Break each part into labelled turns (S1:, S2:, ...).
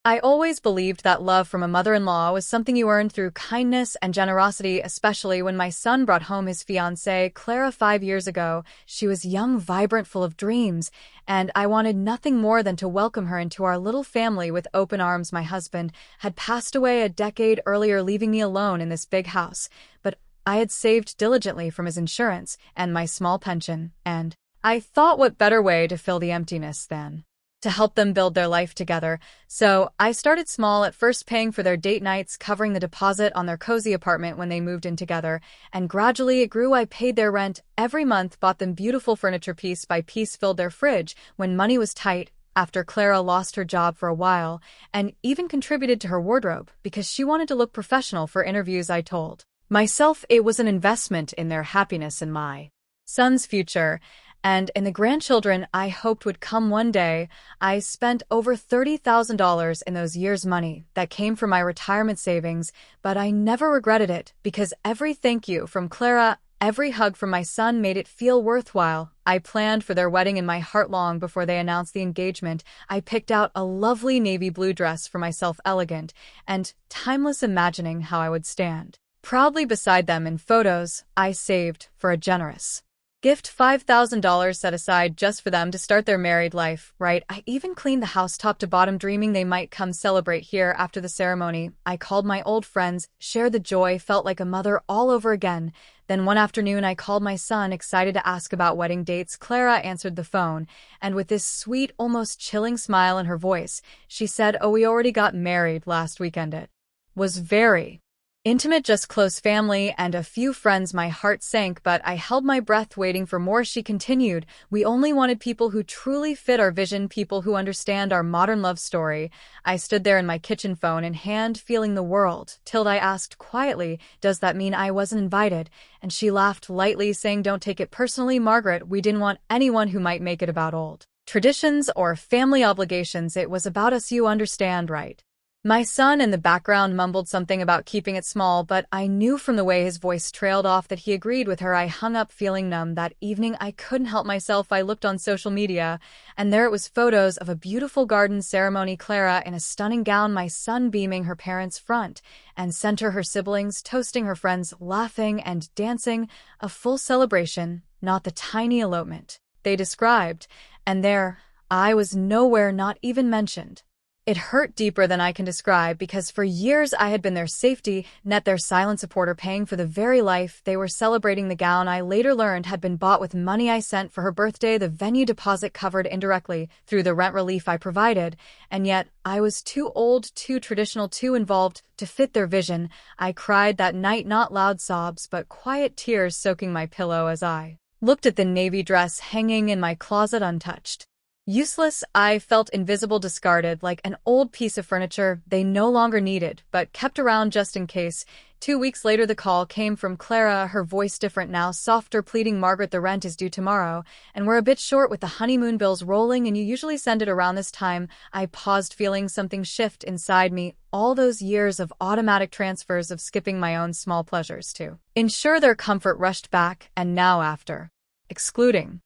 S1: I always believed that love from a mother-in-law was something you earned through kindness and generosity, especially when my son brought home his fiancée, Clara, 5 years ago. She was young, vibrant, full of dreams, and I wanted nothing more than to welcome her into our little family with open arms. My husband had passed away a decade earlier, leaving me alone in this big house, but I had saved diligently from his insurance and my small pension, and I thought, what better way to fill the emptiness than to help them build their life together. So I started small, at first paying for their date nights, covering the deposit on their cozy apartment when they moved in together, and gradually it grew. I paid their rent every month, bought them beautiful furniture piece by piece, filled their fridge when money was tight after Clara lost her job for a while, and even contributed to her wardrobe because she wanted to look professional for interviews. I told myself it was an investment in their happiness and my son's future, and in the grandchildren I hoped would come one day. I spent over $30,000 in those years, money that came from my retirement savings, but I never regretted it because every thank you from Clara, every hug from my son made it feel worthwhile. I planned for their wedding in my heart long before they announced the engagement. I picked out a lovely navy blue dress for myself, elegant and timeless, imagining how I would stand proudly beside them in photos. I saved for a generous gift, $5,000 set aside just for them to start their married life right. I even cleaned the house top to bottom, dreaming they might come celebrate here after the ceremony. I called my old friends, shared the joy, felt like a mother all over again. Then one afternoon I called my son, excited to ask about wedding dates. Clara answered the phone, and with this sweet, almost chilling smile in her voice, she said, "Oh, we already got married last weekend. It was very intimate, just close family and a few friends." My heart sank, but I held my breath, waiting for more. She continued, "We only wanted people who truly fit our vision, people who understand our modern love story." I stood there in my kitchen, phone in hand, feeling the world, till I asked quietly, "Does that mean I wasn't invited?" And she laughed lightly, saying, "Don't take it personally, Margaret. We didn't want anyone who might make it about old traditions or family obligations. It was about us, you understand, right?" My son in the background mumbled something about keeping it small, but I knew from the way his voice trailed off that he agreed with her. I hung up, feeling numb. That evening I couldn't help myself. I looked on social media, and there it was, photos of a beautiful garden ceremony, Clara in a stunning gown, my son beaming, her parents front and center, her siblings toasting, her friends laughing and dancing. A full celebration, not the tiny elopement they described. And there I was, nowhere, not even mentioned. It hurt deeper than I can describe, because for years I had been their safety net, their silent supporter, paying for the very life they were celebrating. The gown, I later learned, had been bought with money I sent for her birthday, the venue deposit covered indirectly through the rent relief I provided, and yet I was too old, too traditional, too involved to fit their vision. I cried that night, not loud sobs, but quiet tears soaking my pillow as I looked at the navy dress hanging in my closet untouched. Useless, I felt invisible, discarded, like an old piece of furniture they no longer needed, but kept around just in case. 2 weeks later the call came from Clara, her voice different now, softer, pleading, "Margaret, the rent is due tomorrow, and we're a bit short with the honeymoon bills rolling, and you usually send it around this time." I paused, feeling something shift inside me. All those years of automatic transfers, of skipping my own small pleasures to ensure their comfort, rushed back, and now, after excluding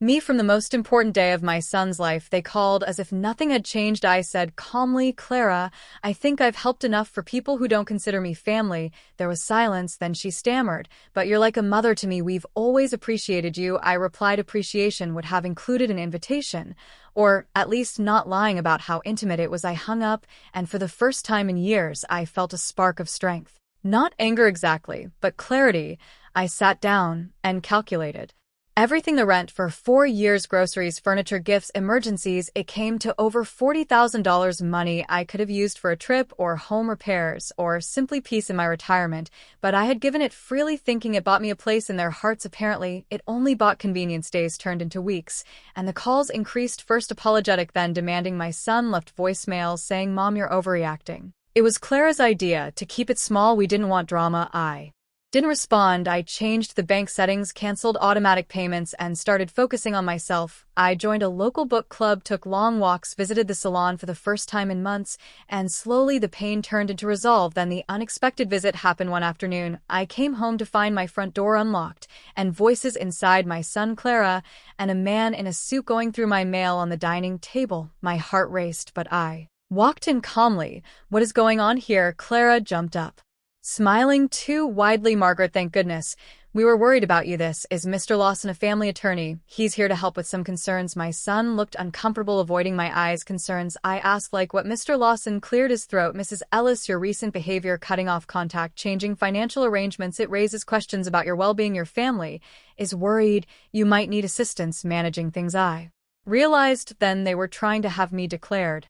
S1: me from the most important day of my son's life, they called as if nothing had changed. I said calmly, "Clara, I think I've helped enough for people who don't consider me family." There was silence, then she stammered, "But you're like a mother to me. We've always appreciated you." I replied appreciation would have included an invitation, or at least not lying about how intimate it was. I hung up, and for the first time in years I felt a spark of strength. Not anger exactly, but clarity. I sat down and calculated everything: the rent for 4 years, groceries, furniture, gifts, emergencies. It came to over $40,000, money I could have used for a trip or home repairs or simply peace in my retirement, but I had given it freely, thinking it bought me a place in their hearts. Apparently, it only bought convenience. Days turned into weeks, and the calls increased, first apologetic, then demanding. My son left voicemails saying, "Mom, you're overreacting. It was Clara's idea to keep it small. We didn't want drama." I didn't respond. I changed the bank settings, canceled automatic payments, and started focusing on myself. I joined a local book club, took long walks, visited the salon for the first time in months, and slowly the pain turned into resolve. Then the unexpected visit happened one afternoon. I came home to find my front door unlocked, and voices inside, my son Clara, and a man in a suit going through my mail on the dining table. My heart raced, but I walked in calmly. "What is going on here?" Clara jumped up, smiling too widely. "Margaret, thank goodness. We were worried about you. This is Mr. Lawson, a family attorney. He's here to help with some concerns." My son looked uncomfortable, avoiding my eyes. "Concerns?" I asked. "Like what?" Mr. Lawson cleared his throat. "Mrs. Ellis, your recent behavior, cutting off contact, changing financial arrangements, it raises questions about your well-being. Your family is worried you might need assistance managing things." I realized then they were trying to have me declared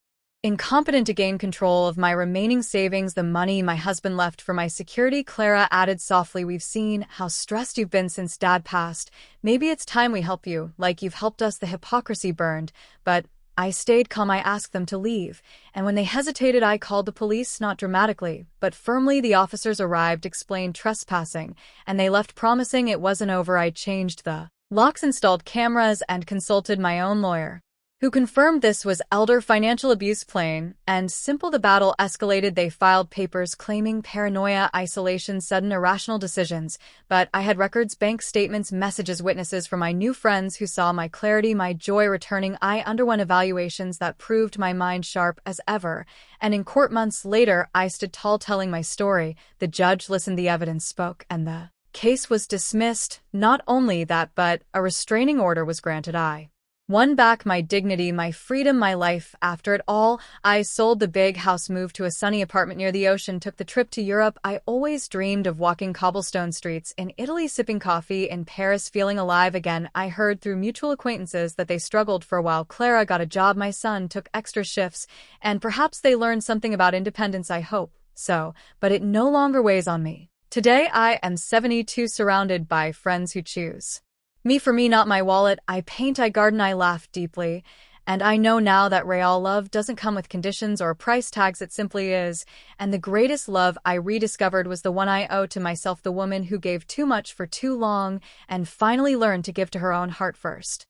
S1: incompetent to gain control of my remaining savings, the money my husband left for my security. Clara added softly, "We've seen how stressed you've been since Dad passed. Maybe it's time we help you, like you've helped us." The hypocrisy burned, but I stayed calm. I asked them to leave, and when they hesitated, I called the police, not dramatically, but firmly. The officers arrived, explained trespassing, and they left, promising it wasn't over. I changed the locks, installed cameras, and consulted my own lawyer, who confirmed this was elder financial abuse. Plain and simple. The battle escalated. They filed papers claiming paranoia, isolation, sudden irrational decisions, but I had records, bank statements, messages, witnesses from my new friends who saw my clarity, my joy returning. I underwent evaluations that proved my mind sharp as ever, and in court months later, I stood tall telling my story. The judge listened, the evidence spoke, and the case was dismissed. Not only that, but a restraining order was granted. I won back my dignity, my freedom, my life. After it all, I sold the big house, moved to a sunny apartment near the ocean, took the trip to Europe. I always dreamed of walking cobblestone streets in Italy, sipping coffee in Paris, feeling alive again. I heard through mutual acquaintances that they struggled for a while. Clara got a job, my son took extra shifts, and perhaps they learned something about independence. I hope so, but it no longer weighs on me. Today I am 72, surrounded by friends who choose me for me, not my wallet. I paint, I garden, I laugh deeply, and I know now that real love doesn't come with conditions or price tags. It simply is, and the greatest love I rediscovered was the one I owe to myself, the woman who gave too much for too long and finally learned to give to her own heart first.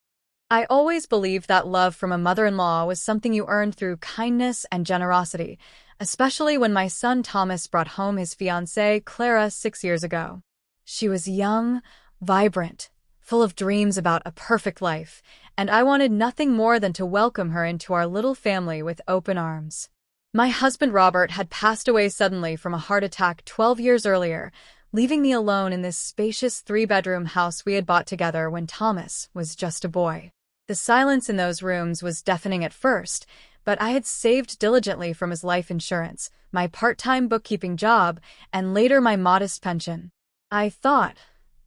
S1: I always believed that love from a mother-in-law was something you earned through kindness and generosity, especially when my son Thomas brought home his fiancée, Clara, 6 years ago. She was young, vibrant, full of dreams about a perfect life, and I wanted nothing more than to welcome her into our little family with open arms. My husband Robert had passed away suddenly from a heart attack 12 years earlier, leaving me alone in this spacious 3-bedroom house we had bought together when Thomas was just a boy. The silence in those rooms was deafening at first, but I had saved diligently from his life insurance, my part-time bookkeeping job, and later my modest pension. I thought,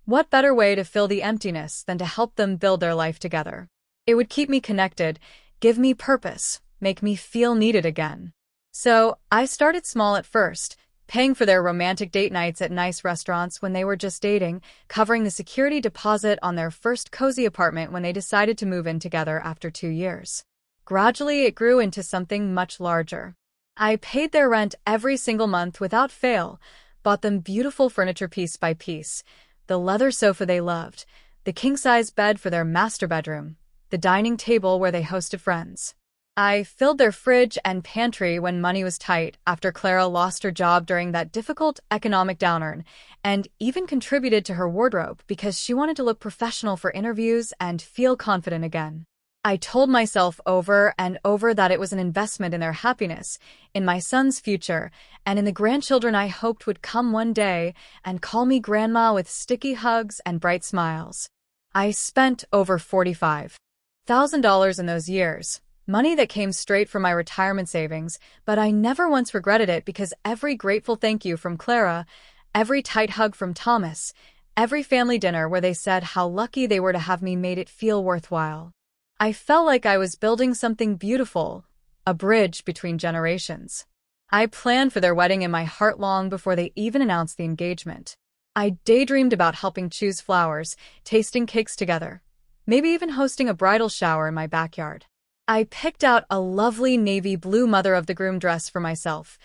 S1: what better way to fill the emptiness than to help them build their life together? It would keep me connected, give me purpose, make me feel needed again. So I started small at first, paying for their romantic date nights at nice restaurants when they were just dating, covering the security deposit on their first cozy apartment when they decided to move in together after 2 years. Gradually, it grew into something much larger. I paid their rent every single month without fail, bought them beautiful furniture piece by piece, the leather sofa they loved, the king-size bed for their master bedroom, the dining table where they hosted friends. I filled their fridge and pantry when money was tight after Clara lost her job during that difficult economic downturn, and even contributed to her wardrobe because she wanted to look professional for interviews and feel confident again. I told myself over and over that it was an investment in their happiness, in my son's future, and in the grandchildren I hoped would come one day and call me grandma with sticky hugs and bright smiles. I spent over $45,000 in those years, money that came straight from my retirement savings, but I never once regretted it because every grateful thank you from Clara, every tight hug from Thomas, every family dinner where they said how lucky they were to have me made it feel worthwhile. I felt like I was building something beautiful, a bridge between generations. I planned for their wedding in my heart long before they even announced the engagement. I daydreamed about helping choose flowers, tasting cakes together, maybe even hosting a bridal shower in my backyard. I picked out a lovely navy blue mother of the groom dress for myself,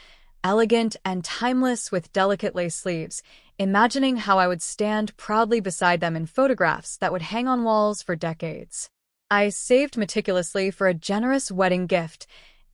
S1: elegant and timeless with delicate lace sleeves, imagining how I would stand proudly beside them in photographs that would hang on walls for decades. I saved meticulously for a generous wedding gift,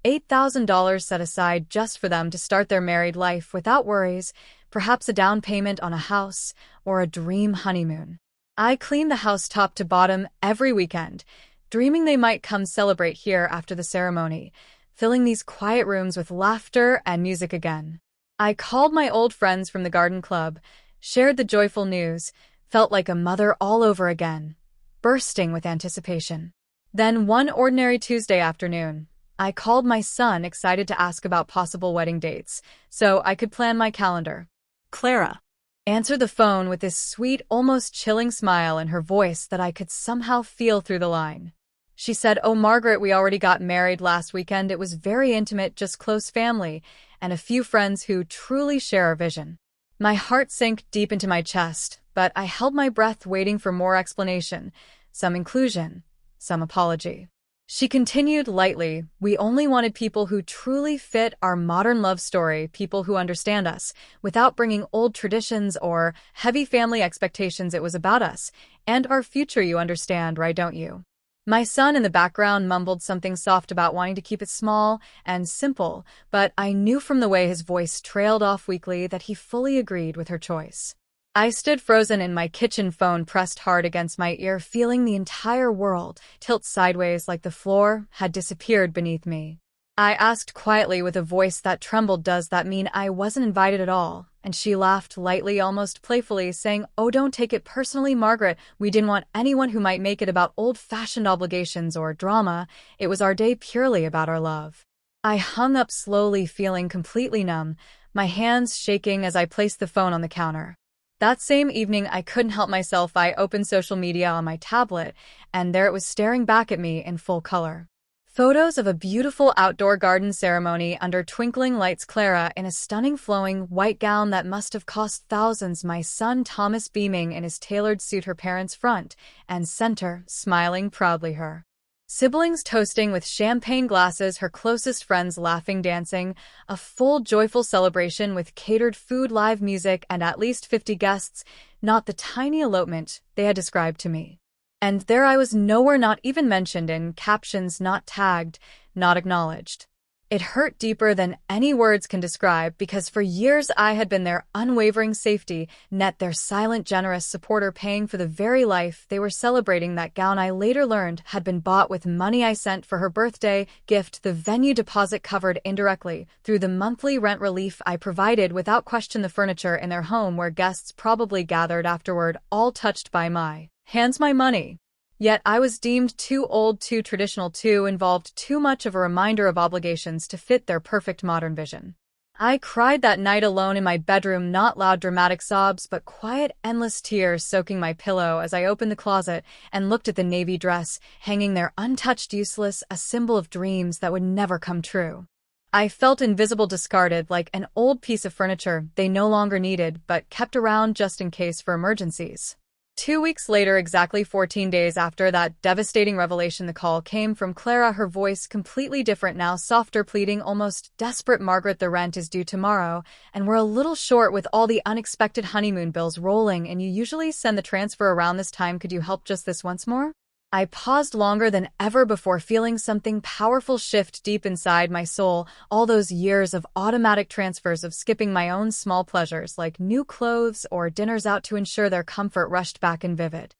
S1: $8,000 set aside just for them to start their married life without worries, perhaps a down payment on a house or a dream honeymoon. I cleaned the house top to bottom every weekend, dreaming they might come celebrate here after the ceremony, filling these quiet rooms with laughter and music again. I called my old friends from the garden club, shared the joyful news, felt like a mother all over again, bursting with anticipation. Then one ordinary Tuesday afternoon, I called my son, excited to ask about possible wedding dates, so I could plan my calendar.
S2: Clara
S1: Answered the phone with this sweet, almost chilling smile in her voice that I could somehow feel through the line. She said, "Oh, Margaret, we already got married last weekend. It was very intimate, just close family, and a few friends who truly share our vision." My heart sank deep into my chest, but I held my breath waiting for more explanation, some inclusion, some apology. She continued lightly, "We only wanted people who truly fit our modern love story, people who understand us, without bringing old traditions or heavy family expectations. It was about us, and our future, you understand, right, don't you?" My son in the background mumbled something soft about wanting to keep it small and simple, but I knew from the way his voice trailed off weakly that he fully agreed with her choice. I stood frozen in my kitchen, phone pressed hard against my ear, feeling the entire world tilt sideways like the floor had disappeared beneath me. I asked quietly with a voice that trembled, "Does that mean I wasn't invited at all?" And she laughed lightly, almost playfully, saying, "Oh, don't take it personally, Margaret. We didn't want anyone who might make it about old-fashioned obligations or drama. It was our day, purely about our love." I hung up slowly, feeling completely numb, my hands shaking as I placed the phone on the counter. That same evening, I couldn't help myself. I opened social media on my tablet, and there it was staring back at me in full color. Photos of a beautiful outdoor garden ceremony under twinkling lights, Clara in a stunning flowing white gown that must have cost thousands, my son Thomas beaming in his tailored suit, her parents front and center, smiling proudly, her siblings toasting with champagne glasses, her closest friends laughing, dancing, a full joyful celebration with catered food, live music, and at least 50 guests, not the tiny elopement they had described to me. And there I was, nowhere, not even mentioned in captions, not tagged, not acknowledged. It hurt deeper than any words can describe, because for years I had been their unwavering safety net, their silent, generous supporter, paying for the very life they were celebrating. That gown, I later learned, had been bought with money I sent for her birthday gift, the venue deposit covered indirectly through the monthly rent relief I provided, without question, the furniture in their home where guests probably gathered afterward, all touched by my hands, my money. Yet I was deemed too old, too traditional, too involved, too much of a reminder of obligations to fit their perfect modern vision. I cried that night alone in my bedroom, not loud dramatic sobs, but quiet, endless tears soaking my pillow as I opened the closet and looked at the navy dress hanging there untouched, useless, a symbol of dreams that would never come true. I felt invisible, discarded, like an old piece of furniture they no longer needed, but kept around just in case for emergencies. 2 weeks later, exactly 14 days after that devastating revelation, the call came from Clara, her voice completely different now, softer, pleading, almost desperate. "Margaret, the rent is due tomorrow, and we're a little short with all the unexpected honeymoon bills rolling, and you usually send the transfer around this time. Could you help just this once more?" I paused longer than ever before, feeling something powerful shift deep inside my soul. All those years of automatic transfers, of skipping my own small pleasures like new clothes or dinners out to ensure their comfort, rushed back in vivid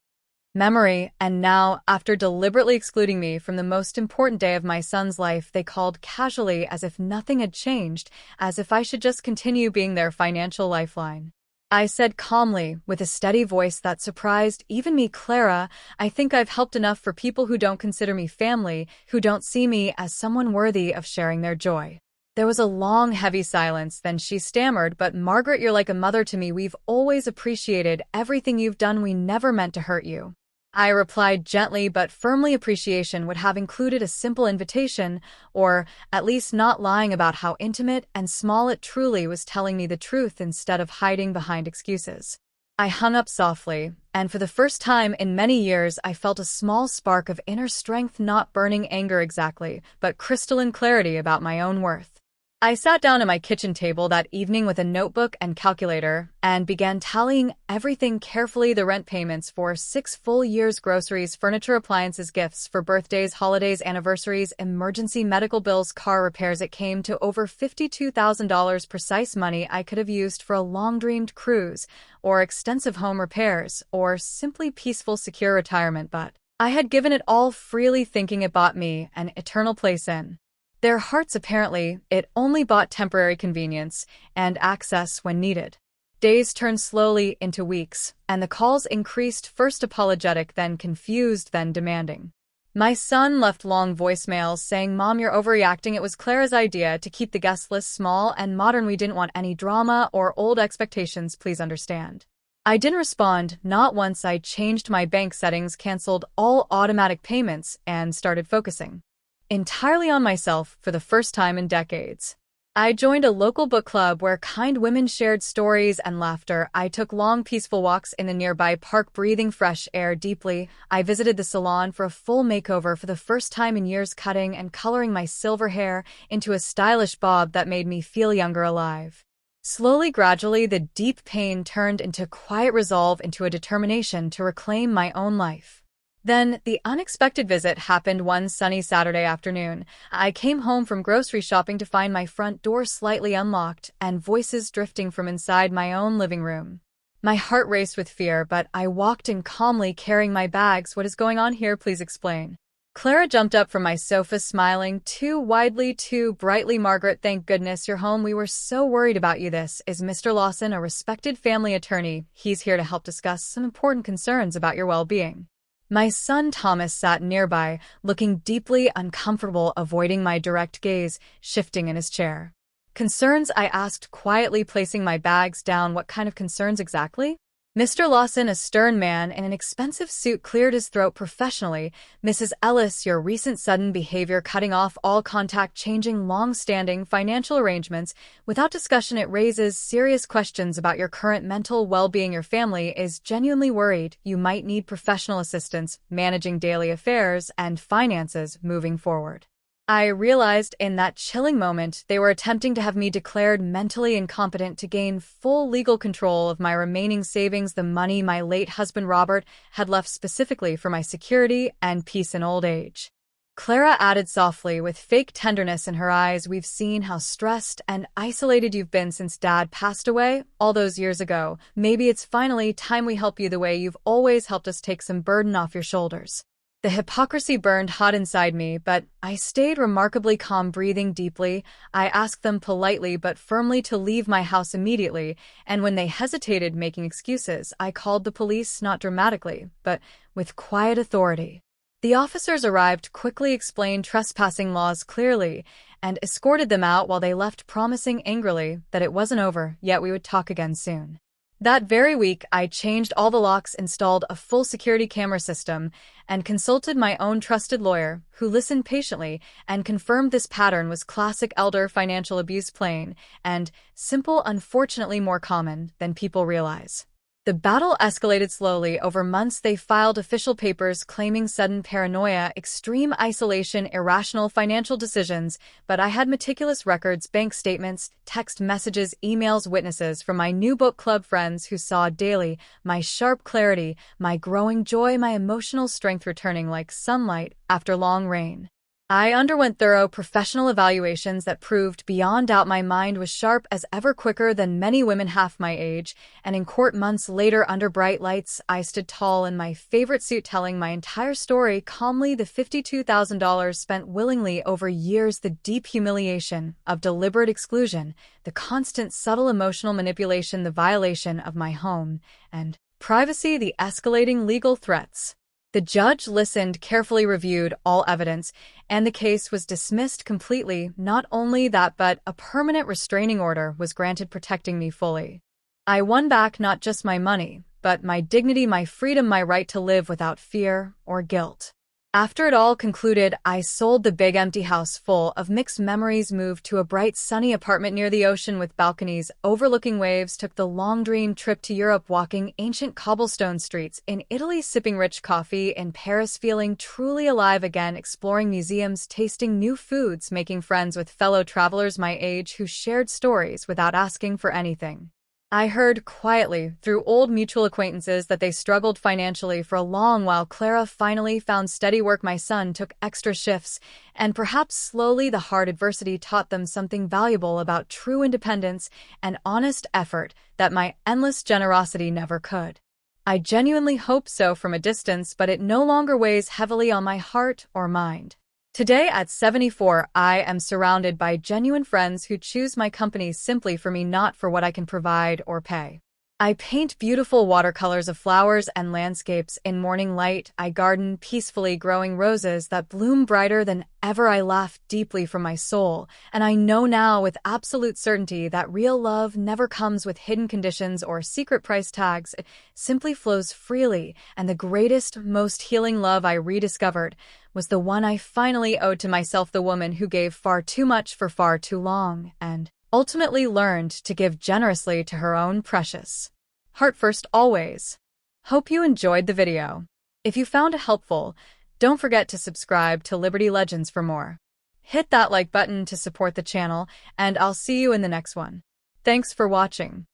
S1: memory. And now, after deliberately excluding me from the most important day of my son's life, they called casually, as if nothing had changed, as if I should just continue being their financial lifeline. I said calmly, with a steady voice that surprised even me, "Clara, I think I've helped enough for people who don't consider me family, who don't see me as someone worthy of sharing their joy." There was a long, heavy silence, then she stammered, "But Margaret, you're like a mother to me. We've always appreciated everything you've done. We never meant to hurt you." I replied gently but firmly, appreciation would have included a simple invitation, or at least not lying about how intimate and small it truly was, telling me the truth instead of hiding behind excuses. I hung up softly, and for the first time in many years I felt a small spark of inner strength, not burning anger exactly, but crystalline clarity about my own worth. I sat down at my kitchen table that evening with a notebook and calculator and began tallying everything carefully: the rent payments for 6 full years, groceries, furniture, appliances, gifts for birthdays, holidays, anniversaries, emergency medical bills, car repairs. It came to over $52,000, precise money I could have used for a long-dreamed cruise, or extensive home repairs, or simply peaceful, secure retirement, but I had given it all freely, thinking it bought me an eternal place in Their hearts apparently, it only bought temporary convenience and access when needed. Days turned slowly into weeks, and the calls increased, first apologetic, then confused, then demanding. My son left long voicemails saying, "Mom, you're overreacting. It was Clara's idea to keep the guest list small and modern. We didn't want any drama or old expectations. Please understand." I didn't respond, not once. I changed my bank settings, canceled all automatic payments, and started focusing entirely on myself for the first time in decades. I joined a local book club where kind women shared stories and laughter. I took long, peaceful walks in the nearby park, breathing fresh air deeply. I visited the salon for a full makeover for the first time in years, cutting and coloring my silver hair into a stylish bob that made me feel younger, alive. Slowly, gradually, the deep pain turned into quiet resolve, into a determination to reclaim my own life. Then, the unexpected visit happened one sunny Saturday afternoon. I came home from grocery shopping to find my front door slightly unlocked and voices drifting from inside my own living room. My heart raced with fear, but I walked in calmly, carrying my bags. "What is going on here? Please explain." Clara jumped up from my sofa, smiling too widely, too brightly. "Margaret, thank goodness you're home. We were so worried about you. This is Mr. Lawson, a respected family attorney. He's here to help discuss some important concerns about your well-being." My son Thomas sat nearby, looking deeply uncomfortable, avoiding my direct gaze, shifting in his chair. "Concerns?" I asked quietly, placing my bags down. "What kind of concerns exactly?" Mr. Lawson, a stern man in an expensive suit, cleared his throat professionally. "Mrs. Ellis, your recent sudden behavior, cutting off all contact, changing long-standing financial arrangements without discussion, it raises serious questions about your current mental well-being. Your family is genuinely worried. You might need professional assistance managing daily affairs and finances moving forward." I realized in that chilling moment they were attempting to have me declared mentally incompetent to gain full legal control of my remaining savings, the money my late husband Robert had left specifically for my security and peace in old age. Clara added softly, with fake tenderness in her eyes, "We've seen how stressed and isolated you've been since Dad passed away all those years ago. Maybe it's finally time we help you the way you've always helped us, take some burden off your shoulders." The hypocrisy burned hot inside me, but I stayed remarkably calm, breathing deeply. I asked them politely but firmly to leave my house immediately, and when they hesitated, making excuses, I called the police, not dramatically, but with quiet authority. The officers arrived, quickly explained trespassing laws clearly, and escorted them out while they left, promising angrily that it wasn't over yet, we would talk again soon. That very week, I changed all the locks, installed a full security camera system, and consulted my own trusted lawyer, who listened patiently and confirmed this pattern was classic elder financial abuse, plain and simple, unfortunately more common than people realize. The battle escalated slowly. Over months, they filed official papers claiming sudden paranoia, extreme isolation, irrational financial decisions, but I had meticulous records, bank statements, text messages, emails, witnesses from my new book club friends who saw daily my sharp clarity, my growing joy, my emotional strength returning like sunlight after long rain. I underwent thorough professional evaluations that proved beyond doubt my mind was sharp as ever, quicker than many women half my age, and in court months later, under bright lights, I stood tall in my favorite suit, telling my entire story calmly, the $52,000 spent willingly over years, the deep humiliation of deliberate exclusion, the constant subtle emotional manipulation, the violation of my home and privacy, the escalating legal threats. The judge listened, carefully reviewed all evidence, and the case was dismissed completely. Not only that, but a permanent restraining order was granted, protecting me fully. I won back not just my money, but my dignity, my freedom, my right to live without fear or guilt. After it all concluded, I sold the big empty house full of mixed memories, moved to a bright sunny apartment near the ocean with balconies overlooking waves, took the long-dreamed trip to Europe, walking ancient cobblestone streets in Italy, sipping rich coffee in Paris, feeling truly alive again, exploring museums, tasting new foods, making friends with fellow travelers my age who shared stories without asking for anything. I heard quietly through old mutual acquaintances that they struggled financially for a long while. Clara finally found steady work. My son took extra shifts, and perhaps slowly the hard adversity taught them something valuable about true independence and honest effort that my endless generosity never could. I genuinely hope so from a distance, but it no longer weighs heavily on my heart or mind. Today at 74, I am surrounded by genuine friends who choose my company simply for me, not for what I can provide or pay. I paint beautiful watercolors of flowers and landscapes in morning light. I garden peacefully, growing roses that bloom brighter than ever. I laugh deeply from my soul, and I know now with absolute certainty that real love never comes with hidden conditions or secret price tags. It simply flows freely, and the greatest, most healing love I rediscovered was the one I finally owed to myself, the woman who gave far too much for far too long, and ultimately learned to give generously to her own precious heart first always. Hope you enjoyed the video. If you found it helpful, don't forget to subscribe to Liberty Legends for more. Hit that like button to support the channel, and I'll see you in the next one. Thanks for watching.